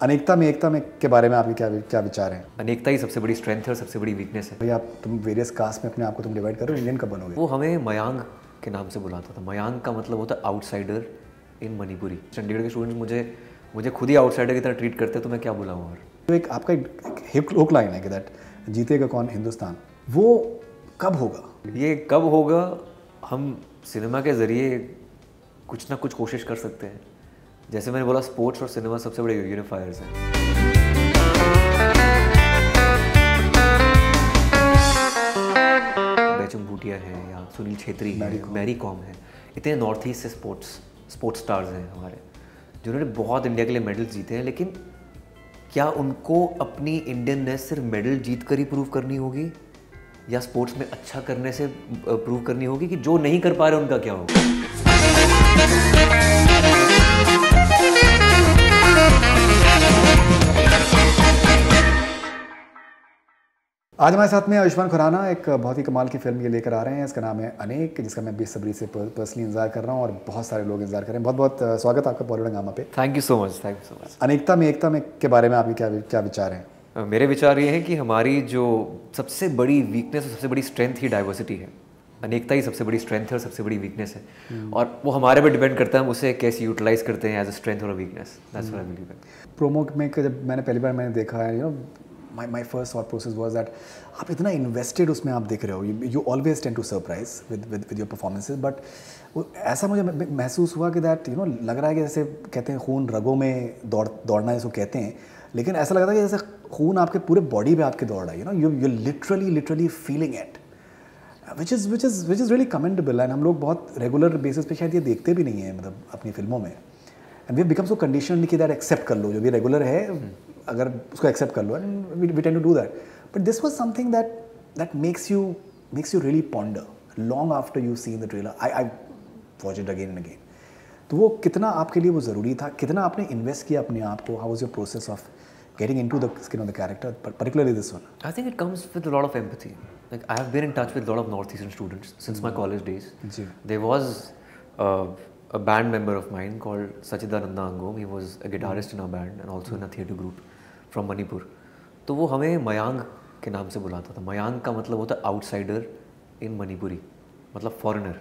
अनेकता में एकता में के बारे में आपके क्या क्या विचार हैं? अनेकता ही सबसे बड़ी स्ट्रेंथ है और सबसे बड़ी वीकनेस है। भैया आप तुम वेरियस कास्ट में अपने आप को तुम डिवाइड करो, इंडियन कब बनोगे? वो हमें मयांग के नाम से बुलाता था। मयांग का मतलब होता है आउटसाइडर इन मणिपुरी। चंडीगढ़ के स्टूडेंट्स मुझे खुद ही आउटसाइडर की तरह ट्रीट करते हैं, तो मैं क्या बुलाऊँ। और तो एक आपका हिप लोक लाइन है कि दैट जीतेगा कौन हिंदुस्तान, वो कब होगा? ये कब होगा, हम सिनेमा के ज़रिए कुछ ना कुछ कोशिश कर सकते हैं। जैसे मैंने बोला, स्पोर्ट्स और सिनेमा सबसे बड़े यूनिफायर्स हैं। बैचम भूटिया है या सुनील छेत्री है, मैरी कॉम है, इतने नॉर्थ ईस्ट से स्पोर्ट्स स्टार्स हैं हमारे, जिन्होंने बहुत इंडिया के लिए मेडल्स जीते हैं। लेकिन क्या उनको अपनी इंडियननेस सिर्फ मेडल जीत कर ही प्रूव करनी होगी, या स्पोर्ट्स में अच्छा करने से प्रूव करनी होगी कि जो नहीं कर पा रहे उनका क्या होगा? आज हमारे साथ में आयुष्मान खुराना एक बहुत ही कमाल की फिल्म ये लेकर आ रहे हैं। इसका नाम है अनेक, जिसका मैं बेसब्री से पर्सनली इंतजार कर रहा हूँ और बहुत सारे लोग इंतजार कर रहे हैं। बहुत बहुत स्वागत आपका बॉलीवुड हंगामा पे। Thank you so much. अनेकता में एकता में के बारे में आपके क्या विचार हैं? मेरे विचार ये हैं कि हमारी जो सबसे बड़ी वीकनेस और सबसे बड़ी स्ट्रेंथ ही डाइवर्सिटी है। अनेकता ही सबसे बड़ी स्ट्रेंथ है और सबसे बड़ी वीकनेस है, और वो हमारे पे डिपेंड करता है हम उसे कैसे यूटिलाइज करते हैं एज अ स्ट्रेंथ और a weakness. That's what I believe in. Promo में जब मैंने पहली बार देखा है, my first thought process was that आप इतना इन्वेस्टेड उसमें आप दिख रहे हो, you always tend to surprise with your performances, but ऐसा मुझे महसूस हुआ कि that लग रहा है कि जैसे कहते हैं खून रगों में दौड़ना इसको कहते हैं, लेकिन ऐसा लग रहा था कि जैसे खून आपके पूरे बॉडी पे आपके दौड़ रहा है। you're literally feeling it, which is really commendable, and हम लोग बहुत रेगुलर बेसिस पे शायद ये देखते भी नहीं है, मतलब अपनी फिल्मों में। And we become so conditioned कि दैट एक्सेप्ट कर लो, जो भी रेगुलर है अगर उसको एक्सेप्ट कर लो, and we tend to do that. But this was something that makes you really ponder long after you seen the trailer. I watch it again and again. तो वो कितना आपके लिए वो ज़रूरी था, कितना आपने इन्वेस्ट किया अपने आप को? How was your process of getting into the skin of the character, particularly this one? I think it comes with a lot of empathy. Like, I have been in touch with a lot of Northeastern students since my college days. There was a band member of mine called Sachidananda Angom. He was a guitarist in our band and also in a theatre group from Manipur. तो वो हमें मयांग के नाम से बुलाता था। मयांग का मतलब होता है आउटसाइडर इन मणिपुरी, मतलब फॉरेनर।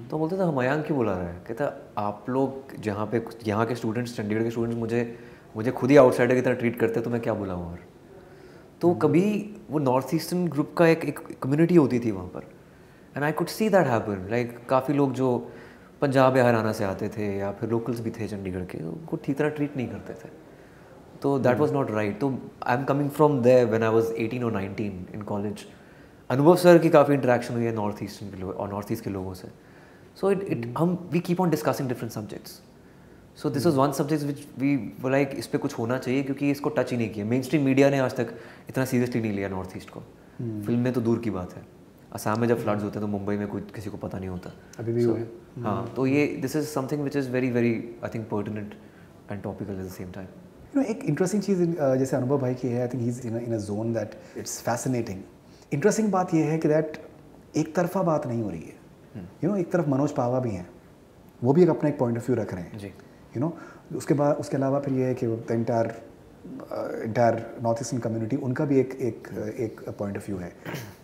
तो बोलते थे मयांग क्यों बुला रहा है? कहता आप लोग जहाँ पे यहाँ के स्टूडेंट्स, चंडीगढ़ के स्टूडेंट्स मुझे खुद ही आउटसाइडर की तरह ट्रीट करते हैं, तो मैं क्या बुलाऊँ। और तो कभी वो नॉर्थ ईस्टर्न ग्रुप का एक कम्युनिटी होती थी वहाँ पर, and I could see that happen. Like काफ़ी लोग जो पंजाब या हरियाणा से आते थे या फिर लोकल्स भी थे चंडीगढ़ के, उनको ठीक तरह ट्रीट नहीं करते थे। तो दैट वाज नॉट राइट। तो I am coming from there when I was 18 और 19 इन कॉलेज। अनुभव सर की काफ़ी इंटरेक्शन हुई है नॉर्थ ईस्टर्न के लोग और नॉर्थ ईस्ट के लोगों से। So we keep on discussing different subjects. So this was one subject which we like, इस पर कुछ होना चाहिए, क्योंकि इसको टच ही नहीं किया। मेन स्ट्रीम मीडिया ने आज तक इतना सीरियसली नहीं लिया नॉर्थ ईस्ट को। फिल्म में तो दूर की बात है, असम में जब फ्लड्स होते हैं तो मुंबई में कोई किसी को पता नहीं होता अभी भी। हाँ, तो ये this is something which is very very I think pertinent and topical at the same time. एक इंटरेस्टिंग चीज़ जैसे अनुभव भाई की है, I think he is in a zone that it's fascinating. Interesting बात ये है कि दैट एक तरफा बात नहीं हो रही है। एक तरफ मनोज पावा भी हैं, वो भी अपना एक पॉइंट ऑफ व्यू रख रहे हैं जी। उसके अलावा फिर ये है कि the entire north eastern community, उनका भी एक पॉइंट ऑफ व्यू है।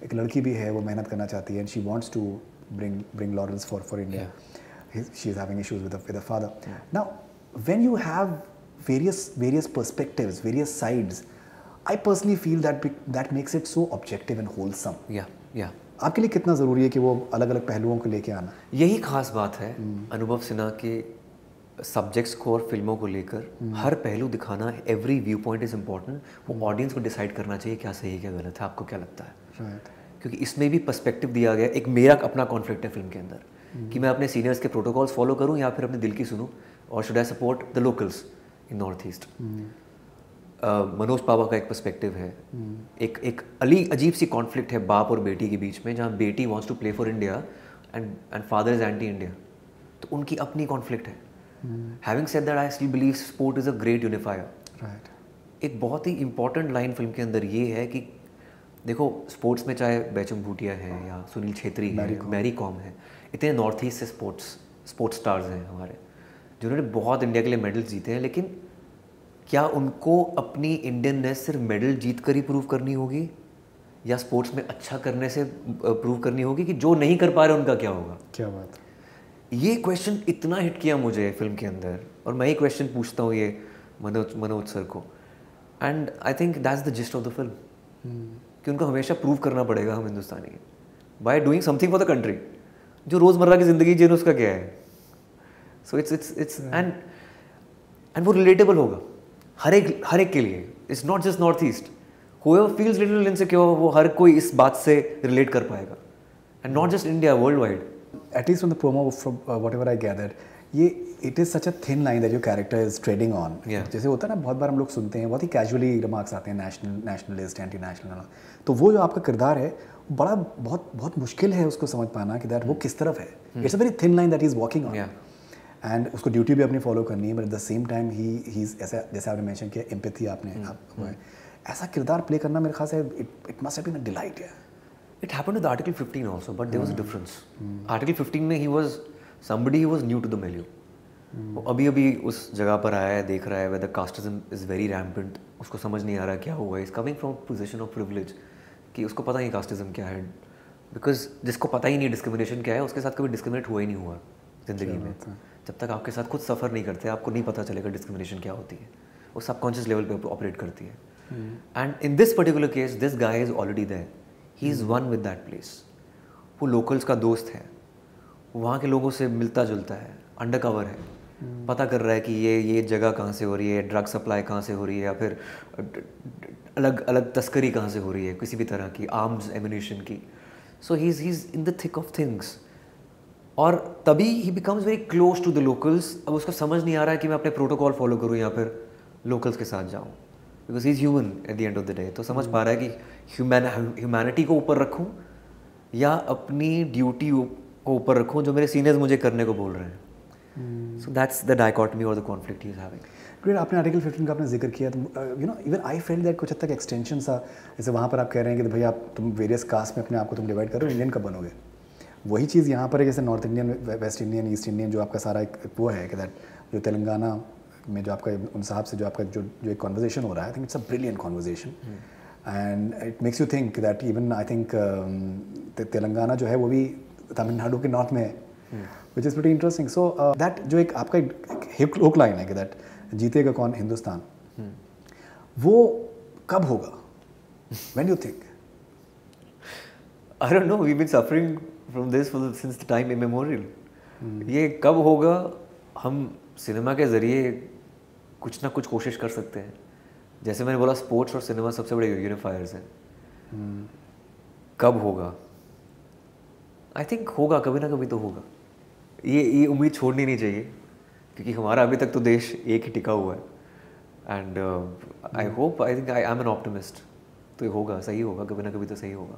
एक लड़की भी है, वो मेहनत करना चाहती है, and she wants to bring laurels for India. She is having issues with the father. Now when you have various perspectives, various sides, I personally feel that makes it so objective and wholesome. Yeah. आपके लिए कितना ज़रूरी है कि वो अलग अलग पहलुओं को लेके आना? यही खास बात है अनुभव सिन्हा के सब्जेक्ट्स को और फिल्मों को लेकर हर पहलू दिखाना। Every view point is important. वो ऑडियंस को डिसाइड करना चाहिए क्या सही है क्या गलत है, आपको क्या लगता है। Right. क्योंकि इसमें भी पर्सपेक्टिव दिया गया। एक मेरा अपना कॉन्फ्लिक्ट है फिल्म के अंदर कि मैं अपने सीनियर्स के प्रोटोकॉल्स फॉलो करूँ या फिर अपने दिल की सुनूँ, और should I support the locals in north east. Manoj Pahwa का एक पर्सपेक्टिव है। एक अजीब सी कॉन्फ्लिक्ट है बाप और बेटी के बीच में, जहाँ बेटी wants to play for India and father is anti India. तो उनकी अपनी कॉन्फ्लिक्ट है। Having said that, I still believe sport is a great unifier. एक बहुत ही इंपॉर्टेंट लाइन फिल्म के अंदर ये है कि देखो, स्पोर्ट्स में चाहे बैचम भूटिया है या सुनील छेत्री है, मैरी कॉम है, इतने नॉर्थ ईस्ट से स्पोर्ट्स स्टार्स हैं हमारे, जिन्होंने बहुत इंडिया के लिए मेडल्स जीते हैं। लेकिन क्या उनको अपनी इंडियननेस सिर्फ मेडल जीत कर ही प्रूव करनी होगी, या स्पोर्ट्स में अच्छा करने से प्रूव करनी होगी कि जो नहीं कर पा रहे उनका क्या होगा? क्या बात है। ये क्वेश्चन इतना हिट किया मुझे फिल्म के अंदर, और मैं ही क्वेश्चन पूछता हूँ ये मनोज सर को, and I think that's the gist of the film, कि उनको हमेशा प्रूव करना पड़ेगा हम Hindustani by doing something for the country, जो रोज़मर्रा की ज़िंदगी जीने उसका क्या है। सो इट्स एंड वो रिलेटेबल होगा हर एक के लिए। It's not just north east, whoever feels little insecure, वो हर कोई इस बात से रिलेट कर पाएगा, and not just India, world wide. At least from the promo, from whatever I gathered, ये it is such a thin line that your character is treading on. जैसे होता है ना, बहुत बार हम लोग सुनते हैं बहुत ही कैजुअली रिमार्क्स आते हैं नेशनलिस्ट, एंटी नेशनल, तो वो जो आपका किरदार है बड़ा बहुत मुश्किल है उसको समझ पाना कि दैट वो किस तरफ है। It's a very thin line that he is walking on, and उसको ड्यूटी भी अपनी फॉलो करनी है, but at the same time he is ऐसा, जैसे आपने मेंशन किया एम्पैथी आपने ऐसा किरदार प्ले करना मेरे ख्याल से it must have been a delight. It happened with Article 15 also, but there was a difference. Article 15 में he was somebody who was new to the milieu. वो अभी उस जगह पर आया है, देख रहा है whether casteism is very rampant, उसको समझ नहीं आ रहा क्या हुआ है। He's coming from a position of privilege कि उसको पता नहीं casteism क्या है, because जिसको पता ही नहीं discrimination क्या है, उसके साथ कभी discriminate हुआ ही नहीं हुआ ज़िंदगी में। जब तक आपके साथ खुद सफ़र नहीं करते आपको नहीं पता चलेगा discrimination क्या होती है। वो subconscious level पे ऑपरेट करती है। And in this particular case, this guy is already there. He is one with that place. वो locals का दोस्त है, वहाँ के लोगों से मिलता जुलता है, अंडर कवर है, पता कर रहा है कि ये जगह कहाँ से हो रही है, ड्रग सप्लाई कहाँ से हो रही है, या फिर अलग अलग तस्करी कहाँ से हो रही है, किसी भी तरह की आर्म्स एम्यूनिशन की। So he is in the thick of things, और तभी ही becomes very close to the locals. अब उसको समझ नहीं आ रहा है कि मैं अपने प्रोटोकॉल फॉलो करूँ या फिर लोकल्स के साथ जाऊँ, because he is human at the end of the day. तो समझ पा रहा है कि ह्यूमैनिटी को ऊपर रखूँ या अपनी ड्यूटी को ऊपर रखूँ जो मेरे सीनियर्स मुझे करने को बोल रहे हैं। सो दैट्स द डाइकॉटमी और the conflict he is having. Great, आपने आर्टिकल 15 का आपने जिक्र किया, तो you know even I felt that कुछ हद तक एक्सटेंशन सा, जैसे वहाँ पर आप कह रहे हैं कि भाई आप तुम वेरियस कास्ट में अपने आप को तुम डिवाइड करो, इंडियन कब बनोगे। वही चीज़ यहाँ पर है, जैसे north Indian, West Indian, east Indian, जो आपका सारा एक वो है कि दैट जो तेलंगाना में जो आपका उन साहब से जो आपका जो एक कॉन्वर्जेशन हो रहा है, I think it's a brilliant conversation, and it makes you think that even I think Telangana जो है वो भी तमिलनाडु के नॉर्थ में है, which is pretty interesting. So that जो एक आपका एक हुक लाइन है कि दैट जीतेगा कौन हिंदुस्तान, वो कब होगा? When do you think? I don't know, we been suffering from this since the time immemorial. ये कब होगा, हम सिनेमा के ज़रिए कुछ ना कुछ कोशिश कर सकते हैं। जैसे मैंने बोला, स्पोर्ट्स और सिनेमा सबसे बड़े यूनिफायर्स हैं। कब होगा? आई थिंक होगा, कभी ना कभी तो होगा। ये उम्मीद छोड़नी नहीं चाहिए, क्योंकि हमारा अभी तक तो देश एक ही टिका हुआ है। And I hope, I think I am an optimist. तो ये होगा, सही होगा, कभी ना कभी तो सही होगा।